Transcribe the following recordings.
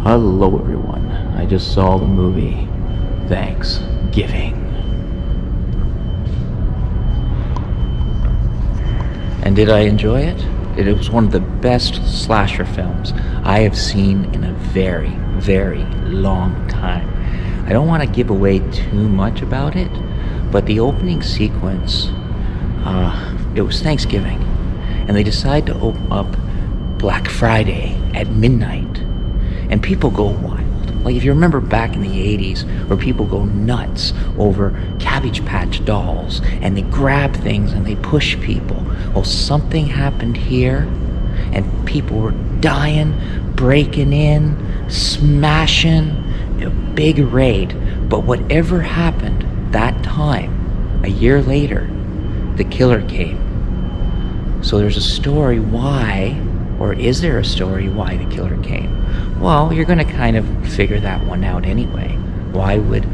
Hello everyone, I just saw the movie Thanksgiving. And did I enjoy it? It was one of the best slasher films I have seen in a very, very long time. I don't want to give away too much about it, but the opening sequence, it was Thanksgiving, and they decide to open up Black Friday at midnight, and people go wild. Like if you remember back in the 80s where people go nuts over Cabbage Patch dolls and they grab things and they push people. Well, something happened here and people were dying, breaking in, smashing, a big raid. But whatever happened that time, a year later, the killer came. So there's a story why, or is there a story why the killer came? Well, you're going to kind of figure that one out anyway. Why would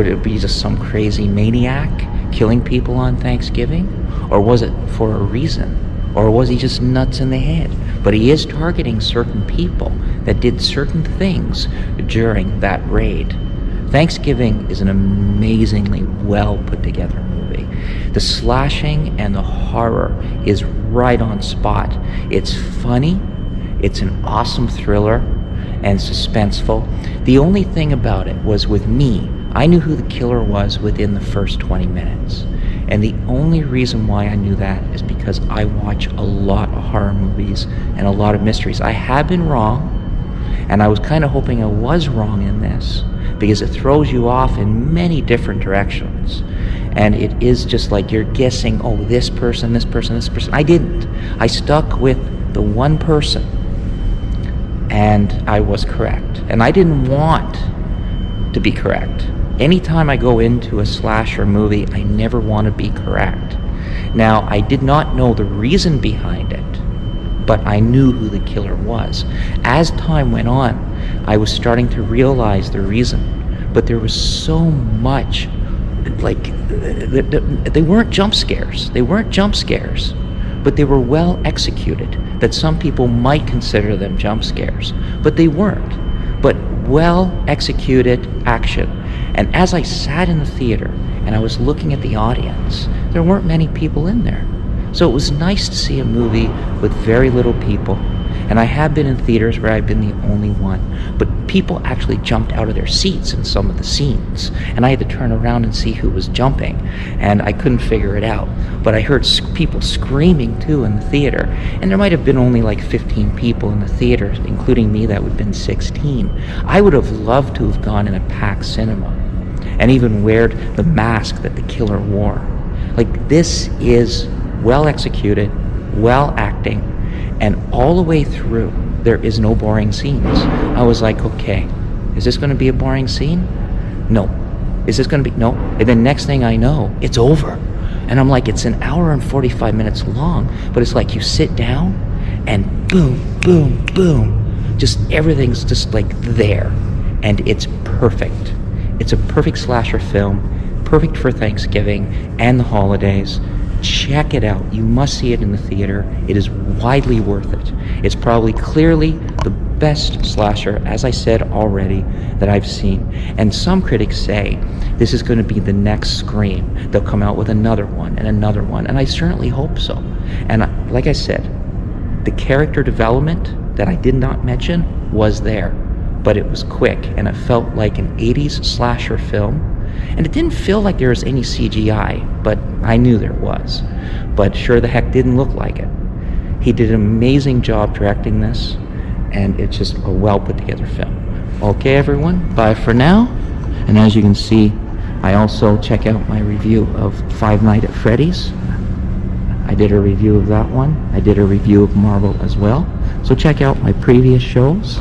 it be just some crazy maniac killing people on Thanksgiving? Or was it for a reason? Or was he just nuts in the head? But he is targeting certain people that did certain things during that raid. Thanksgiving is an amazingly well put together movie. The slashing and the horror is right on spot. It's funny, it's an awesome thriller, and suspenseful. The only thing about it was with me, I knew who the killer was within the first 20 minutes. And the only reason why I knew that is because I watch a lot of horror movies and a lot of mysteries. I have been wrong, and I was kind of hoping I was wrong in this, because it throws you off in many different directions. And it is just like you're guessing, oh, this person, this person, this person. I didn't. I stuck with the one person, and I was correct. And I didn't want to be correct. Anytime I go into a slasher movie, I never want to be correct. Now, I did not know the reason behind it, but I knew who the killer was. As time went on, I was starting to realize the reason, but there was so much, like, they weren't jump scares. They weren't jump scares, but they were well executed, that some people might consider them jump scares, but they weren't. But well executed action. And as I sat in the theater and I was looking at the audience, there weren't many people in there. So it was nice to see a movie with very little people. And I have been in theaters where I've been the only one, but people actually jumped out of their seats in some of the scenes, and I had to turn around and see who was jumping, and I couldn't figure it out. But I heard people screaming too in the theater, and there might have been only like 15 people in the theater, including me. That would have been 16. I would have loved to have gone in a packed cinema and even wear the mask that the killer wore. Like, this is well executed, well acting, and all the way through, there is no boring scenes. I was like, okay, is this going to be a boring scene? No. Is this going to be? No. And then next thing I know, it's over. And I'm like, it's an hour and 45 minutes long, but it's like you sit down and boom, boom, boom. Just everything's just like there. And it's perfect. It's a perfect slasher film, perfect for Thanksgiving and the holidays. Check it out. You must see it in the theater. It is widely worth it. It's probably clearly the best slasher, as I said already, that I've seen. And some critics say this is going to be the next Scream. They'll come out with another one and another one, and I certainly hope so. And like I said, the character development that I did not mention was there, but it was quick, and it felt like an 80s slasher film. And it didn't feel like there was any CGI, but I knew there was. But sure the heck didn't look like it. He did an amazing job directing this, and it's just a well put together film. Okay everyone, bye for now. And as you can see, I also check out my review of Five Nights at Freddy's. I did a review of that one. I did a review of Marvel as well. So check out my previous shows.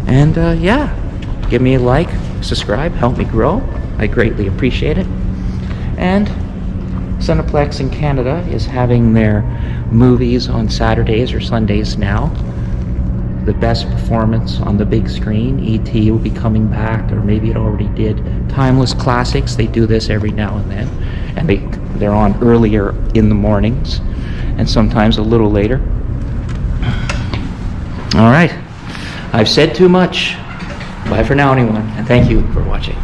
And yeah, give me a like, subscribe, help me grow. I greatly appreciate it. And Cineplex in Canada is having their movies on Saturdays or Sundays now. The best performance on the big screen. E.T. will be coming back, or maybe it already did. Timeless classics, they do this every now and then. And they're on earlier in the mornings, and sometimes a little later. All right. I've said too much. Bye for now, anyone, and thank you for watching.